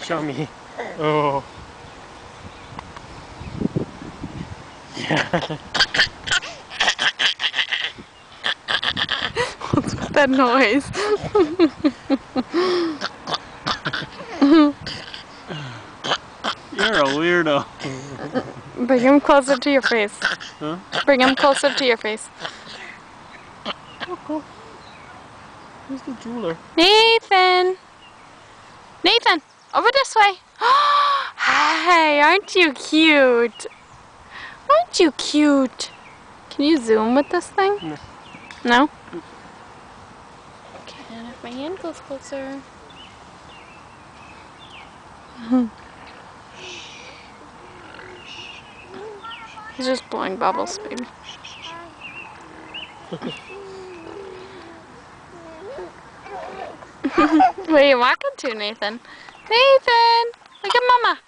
Show me. Oh. Yeah. What's with that noise? You're a weirdo. Bring him closer to your face. Huh? Bring him closer to your face. Oh, who's the jeweler? Nathan! Nathan! Over this way! Hi, aren't you cute? Aren't you cute? Can you zoom with this thing? No. No? Okay, and if my hand goes closer. He's just blowing bubbles, baby. Where are you walking to, Nathan? Nathan! Look at Mama!